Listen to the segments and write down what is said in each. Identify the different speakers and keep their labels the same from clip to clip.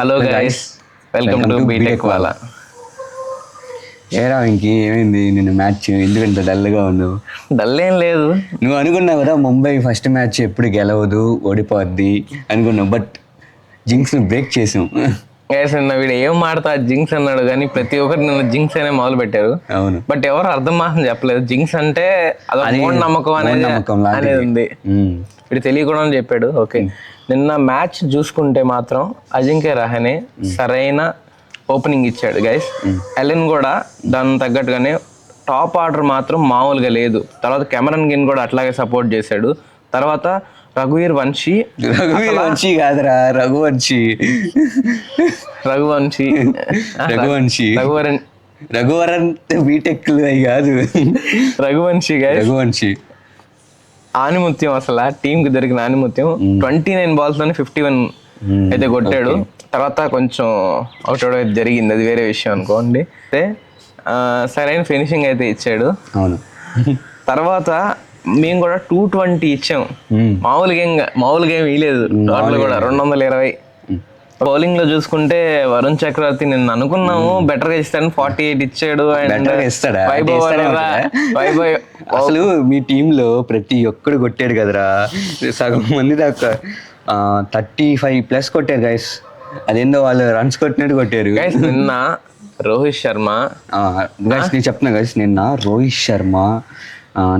Speaker 1: Hello guys, welcome to BTech వాలా.
Speaker 2: ఏరా ఇంకి ఏమైంది నిన్న మ్యాచ్ ఎందుకంత డల్గా ఉన్నావు?
Speaker 1: డల్ ఏం లేదు.
Speaker 2: నువ్వు అనుకున్నావు కదా ముంబై ఫస్ట్ మ్యాచ్ ఎప్పుడు గెలవదు, ఓడిపోద్ది అనుకున్నావు. బట్ జింక్స్ బ్రేక్ చేసాం.
Speaker 1: గైస్ నిన్న వీడు ఏం మాడతా జింక్స్ అన్నాడు కానీ ప్రతి ఒక్కరు నిన్న జింక్స్ అనే మొదలు పెట్టారు.
Speaker 2: అవును,
Speaker 1: బట్ ఎవరు అర్థం మాత్రం చెప్పలేదు. జింక్స్ అంటే అదొక మూఢనమ్మకం అనేది ఉంది. వీడు తెలియకుండా చెప్పాడు. ఓకే, నిన్న మ్యాచ్ చూసుకుంటే మాత్రం అజింక్య రహానే సరైన ఓపెనింగ్ ఇచ్చాడు గైస్. ఎలెన్ కూడా దాని తగ్గట్టుగానే టాప్ ఆర్డర్ మాత్రం మామూలుగా లేదు. తర్వాత కెమెరన్ గిన్ కూడా అట్లాగే సపోర్ట్ చేశాడు. తర్వాత రఘువీర్ వంశీ
Speaker 2: కాదురా రఘువంశీ రఘువరన్ బీటెక్ కాదు రఘువంశీ
Speaker 1: ఆనిముత్యం. అసలు టీమ్ కి దొరికిన ఆనిముత్యం 29 balls లోనే 51 అయితే కొట్టాడు. తర్వాత కొంచెం అవుట్ అయితే జరిగింది, అది వేరే విషయం అనుకోండి. అయితే సరైన ఫినిషింగ్ అయితే ఇచ్చాడు.
Speaker 2: అవును,
Speaker 1: తర్వాత మేము కూడా 220 ఇచ్చాం. మామూలుగా ఏం ఇలేదు. టోటల్ కూడా 220. బౌలింగ్ లో చూసుకుంటే వరుణ్ చక్రవర్తి నిన్న అనుకున్నాము బెటర్ గా ఇస్తాడని 48 ఇచ్చాడు.
Speaker 2: అసలు మీ టీమ్ లో ప్రతి ఒక్కడు కొట్టాడు కదరా, సగం మంది దాకా 35+ కొట్టారు గైస్. అదేందో వాళ్ళు రన్స్ కొట్టినట్టు కొట్టారు
Speaker 1: గైస్. నిన్న రోహిత్ శర్మ
Speaker 2: గైస్, నేను చెప్తున్నా గైస్, నిన్న Rohit Sharma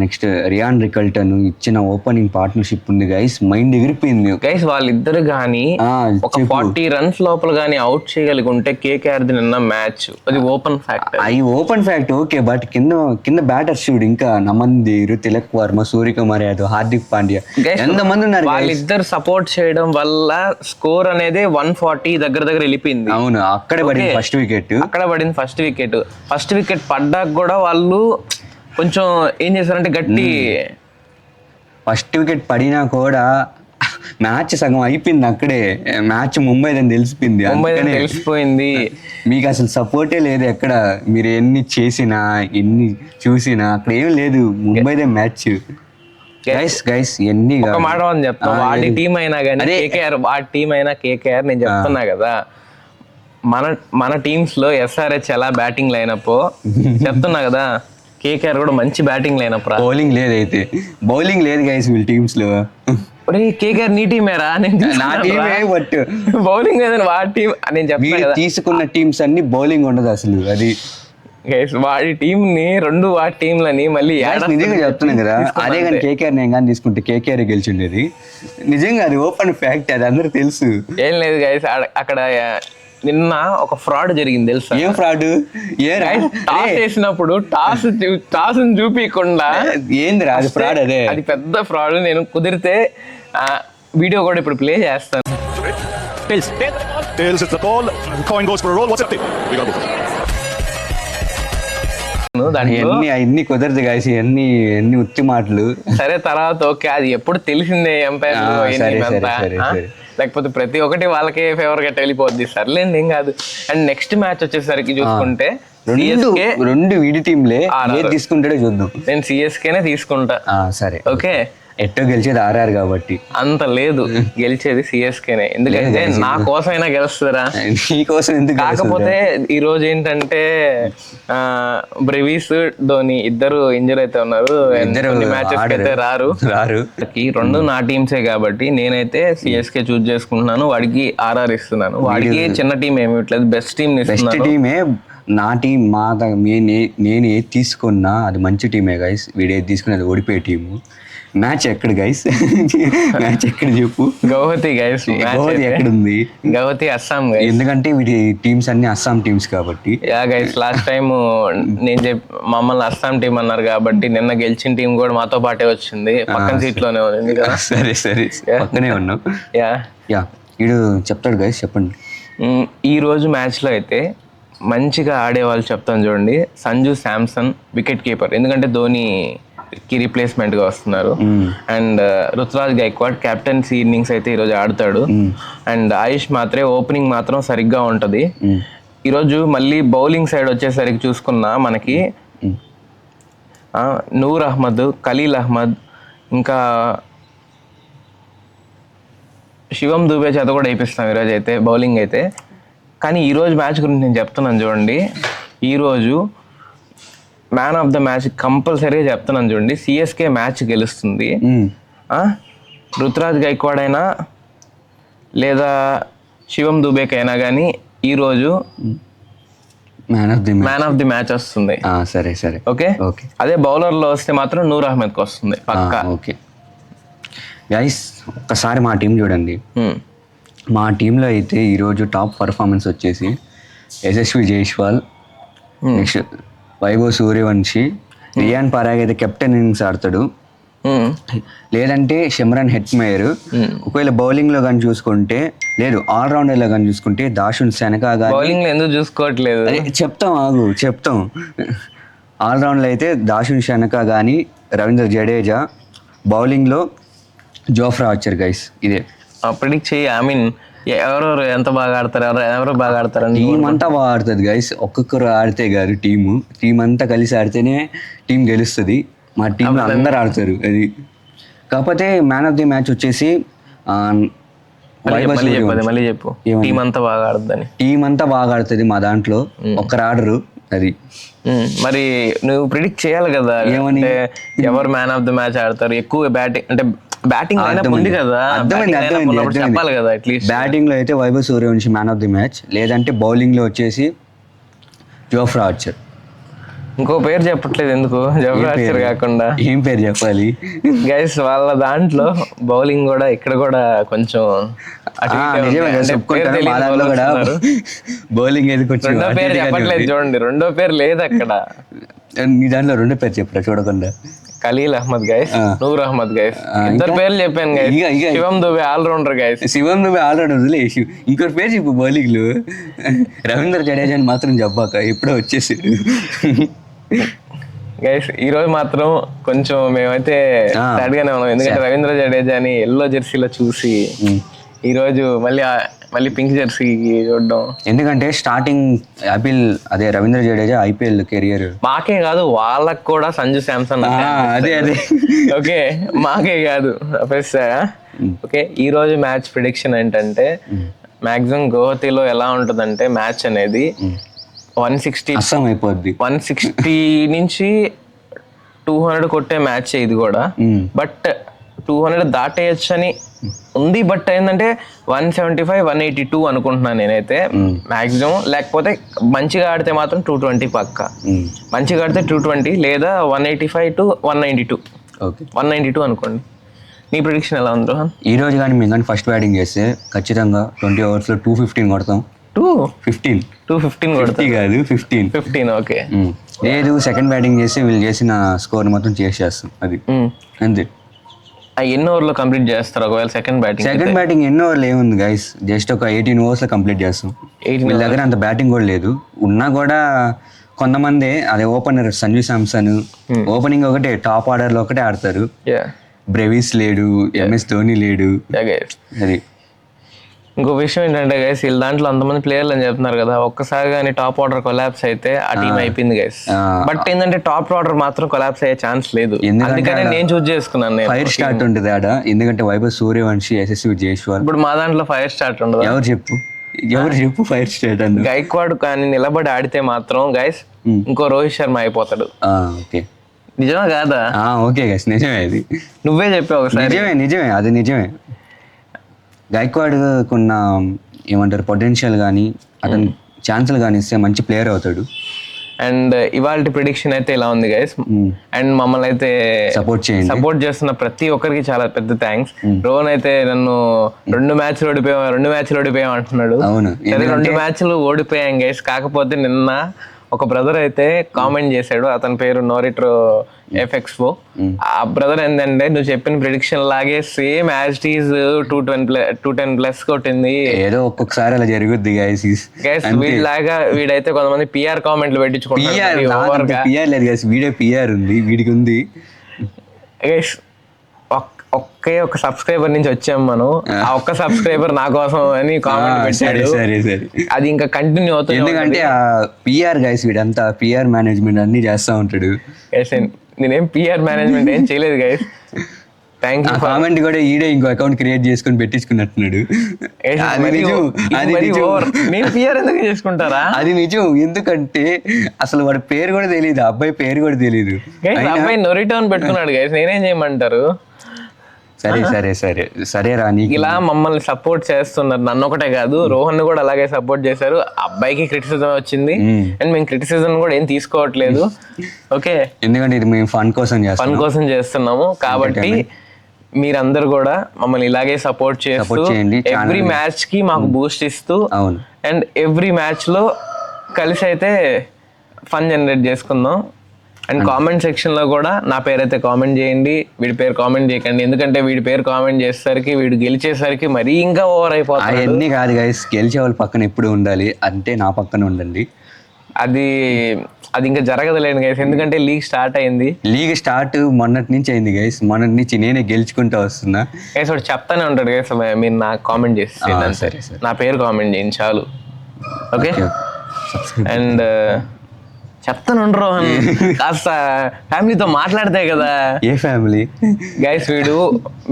Speaker 2: next Ryan Rickelton ఇచ్చిన ఓపెనింగ్ పార్ట్నర్షిప్ ఉంది గైస్. మైండ్ ఎగిరిపోయింది
Speaker 1: గైస్. వాళ్ళిద్దరు గానీ ఒక 40 runs లోపల గానీ అవుట్ చేయగలిగి కేకేఆర్ నిన్న మ్యాచ్ అది ఓపెన్ ఫ్యాక్ట్. ఓకే, బట్ కింద బ్యాటర్స్ చూడు, ఇంకా నమందీర్, తిలక్ వర్మ, సూర్యకుమార్ యాదవ్, హార్దిక్ పాండ్యా ఎంతమంది ఉన్నారు. వాళ్ళిద్దరు సపోర్ట్ చేయడం వల్ల స్కోర్ అనేది 140 దగ్గర వెళ్ళిపోయింది.
Speaker 2: అవును, అక్కడే పడింది ఫస్ట్ వికెట్. ఫస్ట్ వికెట్ పడ్డాక కూడా వాళ్ళు కొంచెం ఏం చేశారంటే గట్టి ఫస్ట్ వికెట్ పడినా కూడా మ్యాచ్ సగం అయిపోయింది అక్కడే. మ్యాచ్ ముంబై తెలిసిపోయింది. మీకు అసలు సపోర్టే లేదు ఎక్కడ. మీరు ఎన్ని చేసినా ఎన్ని చూసినా అక్కడ ఏం లేదు. ముంబైదే మ్యాచ్ గైస్. ఎన్ని
Speaker 1: ఒక మాట అని చెప్తా, వాడి టీం అయినా కానీ వాడి టీం అయినా కేకేఆర్ నేను చెప్తున్నా కదా, మన టీమ్స్ లో ఎస్ఆర్హెచ్ ఎలా బ్యాటింగ్ లైనప్ చెప్తున్నా కదా, కేకేఆర్ కూడా మంచి బ్యాటింగ్ లైనప్.
Speaker 2: బౌలింగ్ లేదు గైస్ వీళ్ళ టీమ్స్ లో.
Speaker 1: కేకేఆర్ నీ టీమేరా?
Speaker 2: నా టీమే, బట్
Speaker 1: బౌలింగ్ లేదని వాడి టీం నేను చెప్తాను.
Speaker 2: తీసుకున్న టీమ్స్ అన్ని బౌలింగ్ ఉండదు అసలు. అది
Speaker 1: వాడి టీం ని వాడి టీంలని మళ్ళీ
Speaker 2: నిజంగా చెప్తున్నాను కదా. అదే కానీ కేకేఆర్ నేను కానీ తీసుకుంటే కేకేఆర్ గెలిచిండేది. నిజంగా అది ఓపెన్ ఫ్యాక్ట్, అది అందరికి తెలుసు.
Speaker 1: ఏం లేదు గైస్, అక్కడ నిన్న ఒక ఫ్రాడ్ జరిగింది తెలుసా?
Speaker 2: ఏం ఫ్రాడ్?
Speaker 1: టాస్ వేసినప్పుడు టాస్ చూపించకుండా
Speaker 2: ఏందిరా అది ఫ్రాడ్?
Speaker 1: అది పెద్ద ఫ్రాడ్. నేను కుదిరితే వీడియో కూడా ఇప్పుడు ప్లే చేస్తాను.
Speaker 2: అన్ని కుదరదు గాయస్, ఎన్ని ఉత్తి మాటలు.
Speaker 1: సరే, తర్వాత ఓకే, అది ఎప్పుడు తెలిసిందే ఎంపైర్, లేకపోతే ప్రతి ఒక్కటి వాళ్ళకే ఫేవర్ గా వెళ్ళిపోద్ది. సర్లేండి, ఏం కాదు. అండ్ నెక్స్ట్ మ్యాచ్ వచ్చేసరికి చూసుకుంటే
Speaker 2: రెండు వీడి టీంలే తీసుకుంటాడో చూద్దాం.
Speaker 1: నేను సిఎస్కేనే తీసుకుంటా.
Speaker 2: సరే,
Speaker 1: ఓకే.
Speaker 2: ఎట్టో గెలిచేది ఆర్ఆర్ కాబట్టి
Speaker 1: అంత లేదు, గెలిచేది సిఎస్కేనే. ఎందుకంటే నా కోసమైనా గెలుస్తుందిరా,
Speaker 2: నీకోసం ఎందుకు?
Speaker 1: కాకపోతే ఈ రోజు ఏంటంటే బ్రెవీస్, ధోని ఇద్దరు ఇంజర్ అయితే ఉన్నారు. మ్యాచెస్ అయితే రారు. రెండు నా టీమ్సే కాబట్టి నేనైతే సిఎస్కే చూస్ చేసుకుంటున్నాను. వాడికి ఆర్ఆర్ ఇస్తున్నాను. వాడికి చిన్న టీం ఏమి ఇవ్వట్లేదు, బెస్ట్ టీం.
Speaker 2: టీమే నా టీం. నేను ఏది తీసుకున్నా అది మంచి టీమే గైస్. వీడేది తీసుకున్నది ఓడిపోయే టీము. మ్యాచ్ ఎక్కడ గైస్? మ్యాచ్ ఎక్కడ చెప్పు?
Speaker 1: గౌహతి గైస్.
Speaker 2: గౌహతి ఎక్కడుంది?
Speaker 1: గౌహతి అస్సాం.
Speaker 2: ఎందుకంటే వీటి టీమ్స్ అన్ని అస్సాం టీమ్స్ కాబట్టి.
Speaker 1: యా గైస్, లాస్ట్ టైం నేను మమ్మల్ని అస్సాం టీం అన్నారు కాబట్టి నిన్న గెలిచిన టీం కూడా మాతో పాటే వచ్చింది. పక్కన సీట్ లోనే ఉంది కదా.
Speaker 2: సరే, పక్కనే ఉన్నాం. యా వీడు చెప్తాడు గైస్, చెప్పండి.
Speaker 1: ఈ రోజు మ్యాచ్ లో అయితే మంచిగా ఆడేవాళ్ళు చెప్తాను చూడండి. సంజు శాంసన్ వికెట్ కీపర్, ఎందుకంటే ధోనికి రిప్లేస్మెంట్ గా వస్తున్నారు. And Ruturaj Gaikwad captaincy innings అయితే ఈరోజు ఆడతాడు. అండ్ ఆయుష్ మాత్రే ఓపెనింగ్ మాత్రం సరిగ్గా ఉంటది. ఈరోజు మళ్ళీ బౌలింగ్ సైడ్ వచ్చేసరికి చూసుకున్నా మనకి నూర్ అహ్మద్, ఖలీల్ అహ్మద్, ఇంకా శివం దూబే చేత కూడా వేయిస్తాం ఈరోజు అయితే బౌలింగ్ అయితే. కానీ ఈరోజు మ్యాచ్ గురించి నేను చెప్తున్నాను చూడండి. ఈరోజు మ్యాన్ ఆఫ్ ద మ్యాచ్ కంపల్సరీగా చెప్తున్నాను చూడండి. సిఎస్కే మ్యాచ్ గెలుస్తుంది. రుతురాజ్ గైక్వాడ్ అయినా లేదా శివం దుబేకైనా కానీ ఈరోజు మ్యాన్ ఆఫ్ ది మ్యాచ్ వస్తుంది.
Speaker 2: సరే సరే
Speaker 1: ఓకే. అదే బౌలర్లో వస్తే మాత్రం నూర్ అహ్మద్కి వస్తుంది పక్కా.
Speaker 2: ఓకే గైస్, ఒక్కసారి మా టీం చూడండి. మా టీంలో అయితే ఈరోజు టాప్ పర్ఫార్మెన్స్ వచ్చేసి యశస్వి జైస్వాల్, నెక్స్ట్ వైభవ్ సూర్యవంశీ, రియాన్ పరాగ్ అయితే కెప్టెన్ ఇన్నింగ్స్ ఆడతాడు, లేదంటే షమ్రాన్ హెట్మేయర్. ఒకవేళ బౌలింగ్ లో కానీ చూసుకుంటే లేదు, ఆల్రౌండర్ లో కానీ చూసుకుంటే దాషున్ సెనకా కానీ.
Speaker 1: బౌలింగ్ లో ఎందుకు చూసుకోవట్లేదు
Speaker 2: చెప్తాం. ఆల్రౌండ్ లో అయితే దాషున్ సెనకా కానీ, రవీంద్ర జడేజా. బౌలింగ్ లో జోఫ్రా ఆర్చర్ గైస్. ఇదే
Speaker 1: ప్రిడిక్ట్ చేయి. ఐ మీన్ ఎవరెవరు ఎంత బాగా ఆడతారు, ఎవరు బాగా ఆడతారు.
Speaker 2: టీం అంతా బాగా ఆడుతుంది గైస్, ఒక్కొక్కరు ఆడితే కాదు, టీం అంతా కలిసి ఆడితేనే టీం గెలుస్తుంది. మా టీంలో అందరు ఆడతారు. అది కాకపోతే మ్యాన్ ఆఫ్ ది మ్యాచ్ వచ్చేసి
Speaker 1: మళ్ళీ చెప్పు. టీం అంతా బాగా ఆడుతుంది.
Speaker 2: టీం అంతా బాగా ఆడుతుంది మా దాంట్లో, ఒక్కరు ఆడరు. అది
Speaker 1: మరి నువ్వు ప్రిడిక్ట్ చేయాలి కదా, ఏమని ఎవరు మ్యాన్ ఆఫ్ ది మ్యాచ్ ఆడతారు, ఎక్కువ బ్యాటింగ్ అంటే బ్యాటింగ్ ఉంది కదా, చెప్పాలి కదా అట్లీస్ట్.
Speaker 2: బ్యాటింగ్ లో అయితే Vaibhav Suryavanshi man of the match, లేదంటే బౌలింగ్ లో వచ్చేసి జోఫ్రా ఆర్చర్.
Speaker 1: ఇంకో పేరు చెప్పట్లేదు ఎందుకు, జోఫ్రా ఆర్చర్ కాకుండా
Speaker 2: ఏం పేరు చెప్పాలి
Speaker 1: గైస్? వాళ్ళ దాంట్లో బౌలింగ్ కూడా ఇక్కడ కూడా కొంచెం
Speaker 2: బౌలింగ్
Speaker 1: రెండో పేరు చెప్పట్లేదు చూడండి, రెండో పేరు లేదు అక్కడ.
Speaker 2: నీ దాంట్లో రెండో పేరు చెప్పరా చూడకుండా?
Speaker 1: ఖలీల్ అహ్మద్ గైస్, నూర్ అహ్మద్ గైస్, ఇద్దరు పేర్లు చెప్పాను గైస్. శివం దుబే ఆల్రౌండర్ గైస్.
Speaker 2: శివం దుబే ఆల్రౌండర్ వదిలేసి ఇంకోటి పేరు చెప్పు బౌలింగ్ లో. రవీంద్ర జడేజా అని మాత్రం చెప్పాక ఎప్పుడో వచ్చేసి.
Speaker 1: గైస్ ఈ రోజు మాత్రం కొంచెం మేమైతే సాడ్ గానే ఉన్నాం, ఎందుకంటే రవీంద్ర జడేజాని ఎల్లో జెర్సీలో చూసి ఈ రోజు మళ్ళీ పింక్ జెర్సీ చూడడం.
Speaker 2: ఎందుకంటే స్టార్టింగ్ ఐపీఎల్ అదే రవీంద్ర జడేజా ఐపీఎల్ కెరియర్
Speaker 1: మాకే కాదు వాళ్ళకి కూడా సంజు శాంసన్
Speaker 2: అదే
Speaker 1: ఓకే, మాకే కాదు. ఓకే, ఈ రోజు మ్యాచ్ ప్రిడిక్షన్ ఏంటంటే మాక్సిమం గౌహతిలో ఎలా ఉంటుందంటే మ్యాచ్ అనేది 160
Speaker 2: అయిపోద్ది.
Speaker 1: 160 నుంచి 200 కొట్టే మ్యాచ్ ఇది కూడా. బట్ 200 దాటేయచ్చు అని ఉంది. బట్ ఏంటంటే 175, 182 అనుకుంటున్నాను నేనైతే మాక్సిమం. లేకపోతే మంచిగా ఆడితే మాత్రం 220 పక్క. మంచిగా ఆడితే 220 లేదా 185 to 192. 192 అనుకోండి. నీ ప్రిడిక్షన్ ఎలా ఉంది రోహన్?
Speaker 2: ఈ రోజు కానీ మేము కానీ ఫస్ట్ బ్యాటింగ్ చేస్తే ఖచ్చితంగా 20 overs లో 215 కొడతాం.
Speaker 1: 215 కొడతాం కాదు, 15. ఓకే.
Speaker 2: లేదు సెకండ్ బ్యాటింగ్ చేసి వీళ్ళు చేసిన స్కోర్ మొత్తం చేసేస్తాం. అది అంతే.
Speaker 1: ఎన్ని ఓవర్లో కంప్లీట్ చేస్తారు ఒకవేళ సెకండ్
Speaker 2: బ్యాటింగ్? ఎన్ని ఓవర్లు ఏముంది గైస్, జస్ట్ ఒక 18 overs లో కంప్లీట్ చేస్తాం. వీళ్ళ దగ్గర అంత బ్యాటింగ్ కూడా లేదు. ఉన్నా కూడా కొంతమంది అదే ఓపెనర్ సంజు శాంసన్ ఓపెనింగ్ ఒకటే, టాప్ ఆర్డర్ లో ఒకటే ఆడతారు. బ్రెవిస్ లేడు, MS ధోని లేడు. అది
Speaker 1: ఇంకో విషయం ఏంటంటే గైస్, వీళ్ళ దాంట్లో అంతమంది ప్లేయర్లు అని చెప్తున్నారు కదా, ఒక్కసారి కానీ టాప్ ఆర్డర్ కొలాప్స్ అయితే ఆ టీం అయిపోయింది గైస్. బట్ ఏంటంటే టాప్ ఆర్డర్ మాత్రం కొలాప్స్ అయ్యే ఛాన్స్ లేదు, అందుకనే నేను చూస్ చేసుకున్నాను.
Speaker 2: ఫైర్ స్టార్ట్ ఉంటుంది ఆడ, ఎందుకంటే వైభవ్ సూర్యవంశీ, యశస్వి జైస్వాల్.
Speaker 1: ఇప్పుడు మా దాంట్లో ఫైర్ స్టార్ట్ ఉండదు.
Speaker 2: ఎవరు చెప్పు ఫైర్ స్టార్ట్ అని.
Speaker 1: గైక్వాడ్ కానీ నిలబడి ఆడితే మాత్రం గైస్ ఇంకో రోహిత్ శర్మ అయిపోతాడు.
Speaker 2: ఓకే,
Speaker 1: నిజమా కాదా?
Speaker 2: ఓకే గైస్, నిజమే. అది
Speaker 1: నువ్వే చెప్పావు ఒకసారి.
Speaker 2: నిజమే అది నిజమే. గైక్వాడ్ కొన్న ఏమంటారు పొటెన్షియల్ కానీ అతను ఛాన్సులు కానీ ఇస్తే మంచి ప్లేయర్ అవుతాడు.
Speaker 1: అండ్ ఇవాళ ప్రిడిక్షన్ అయితే ఇలా ఉంది గైస్. అండ్ మమ్మల్ని అయితే సపోర్ట్ చేస్తున్న ప్రతి ఒక్కరికి చాలా పెద్ద థ్యాంక్స్. రోహన్ అయితే నన్ను 2 మ్యాచ్లు ఓడిపోయాం అంటున్నాడు. 2 మ్యాచ్లు ఓడిపోయాం గైస్. కాకపోతే నిన్న ఒక బ్రదర్ అయితే కామెంట్ చేశాడు, అతని పేరు నోరిట్రో FXO. ఆ బ్రదర్ ఏంటంటే నువ్వు చెప్పిన ప్రిడిక్షన్ లాగే సేమ్ యాజ్ ఇట్ ఈజ్ 210+ కొట్టింది.
Speaker 2: ఏదో ఒక్కొక్కసారి అలా జరుగుద్ది గైస్.
Speaker 1: వీడిలాగా వీడైతే కొంతమంది PR కామెంట్లు పెట్టించుకుంటారు.
Speaker 2: వీడియో PR ఉంది, వీడికి ఉంది
Speaker 1: గైస్. ఒకే ఒక సబ్స్క్రైబర్ నుంచి వచ్చాం మనం, ఆ ఒక్క సబ్స్క్రైబర్ నా కోసం అని కామెంట్ పెట్టాడు. అది ఇంకా కంటిన్యూ అవుతుంది,
Speaker 2: ఎందుకంటే PR గైస్, వీడంతా PR మేనేజ్మెంట్ అన్ని చేస్తా ఉంటాడు.
Speaker 1: నేనేం PR మేనేజ్మెంట్ ఏం చేయలేదు గైస్. Thank you.
Speaker 2: కామెంట్ కూడా ఈడే ఇంకో అకౌంట్ క్రియేట్ చేసుకొని పెట్టించుకున్నట్టున్నాడు. అది నిజం, అది నిజం.
Speaker 1: నేను పిఆర్ ఎందుకు చేసుకుంటారా?
Speaker 2: అది నిజం. ఎందుకంటే అసలు వాడి పేరు కూడా తెలియదు, అబ్బాయి పేరు కూడా తెలియదు.
Speaker 1: అబ్బాయి నొరిటోన్ పెట్టుకున్నాడు గైస్, నేనేం చేయమంటారు?
Speaker 2: సరే సరే సరే సరే రా.
Speaker 1: ఇలా మమ్మల్ని సపోర్ట్ చేస్తున్నారు, నన్ను ఒకటే కాదు రోహన్ కూడా అలాగే సపోర్ట్ చేశారు. అబ్బాయికి క్రిటిసిజం వచ్చింది అండ్ మేము క్రిటిసిజం కూడా ఏం తీసుకోవట్లేదు. ఓకే,
Speaker 2: ఎందుకంటే ఇది మేము ఫన్ కోసం
Speaker 1: చేస్తున్నాము. కాబట్టి మీరందరూ కూడా మమ్మల్ని ఇలాగే సపోర్ట్ చేయండి. ఎవ్రీ మ్యాచ్ కి మాకు బూస్ట్ ఇస్తూ అండ్ ఎవ్రీ మ్యాచ్ లో కలిసి అయితే ఫన్ జనరేట్ చేసుకుందాం. అండ్ కామెంట్ సెక్షన్ లో కూడా నా పేరు అయితే కామెంట్ చేయండి, వీడి పేరు కామెంట్ చేయకండి. ఎందుకంటే వీడి పేరు కామెంట్ చేసేసరికి వీడు గెలిచేసరికి మరీ ఇంకా ఓవర్ అయిపోతుంది.
Speaker 2: అవన్నీ కాదు గైస్, గెలిచే వాళ్ళ పక్కన ఎప్పుడు ఉండాలి, అంటే నా పక్కన ఉండండి.
Speaker 1: అది ఇంకా జరగదులేండి గైస్, ఎందుకంటే లీగ్ స్టార్ట్ అయింది.
Speaker 2: లీగ్ స్టార్ట్ మొన్నటి నుంచి అయింది గైస్, మొన్నటి నుంచి నేనే గెలుచుకుంటూ వస్తున్నా.
Speaker 1: గైస్ వాడు చెప్తానే ఉంటాడు గైస్, మీరు నాకు కామెంట్ చేసి
Speaker 2: సరే
Speaker 1: నా పేరు కామెంట్ చేయండి చాలు. ఓకే, అండ్ చెప్తాను రోహన్, కాస్త ఫ్యామిలీతో మాట్లాడితే కదా.
Speaker 2: ఏ ఫ్యామిలీ
Speaker 1: గైస్? వీడు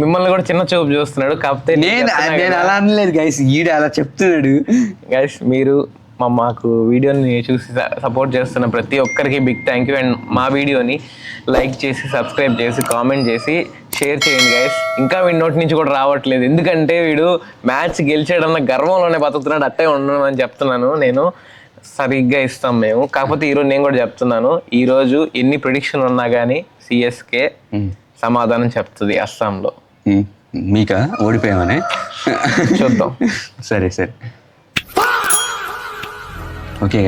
Speaker 1: మిమ్మల్ని కూడా చిన్న చూపు చూస్తున్నాడు. కాకపోతే
Speaker 2: నేను అలా అనలేదు గైస్, ఈడు అలా చెప్తున్నాడు.
Speaker 1: గైస్ మీరు మాకు వీడియోని చూసి సపోర్ట్ చేస్తున్న ప్రతి ఒక్కరికి బిగ్ థ్యాంక్ యూ. అండ్ మా వీడియోని లైక్ చేసి సబ్స్క్రైబ్ చేసి కామెంట్ చేసి షేర్ చేయండి గైస్. ఇంకా వీడి నోటి నుంచి కూడా రావట్లేదు, ఎందుకంటే వీడు మ్యాచ్ గెలిచేయడన్న గర్వంలోనే బతుకుతున్నాడు. అట్టే ఉండను అని చెప్తున్నాను నేను, సరిగ్గా ఇస్తాం మేము. కాకపోతే ఈరోజు నేను కూడా చెప్తున్నాను, ఈరోజు ఎన్ని ప్రిడిక్షన్ ఉన్నా కానీ సిఎస్కే సమాధానం చెప్తుంది అస్సాంలో.
Speaker 2: మీకా ఓడిపోయామనే
Speaker 1: చూద్దాం.
Speaker 2: సరే ఓకే.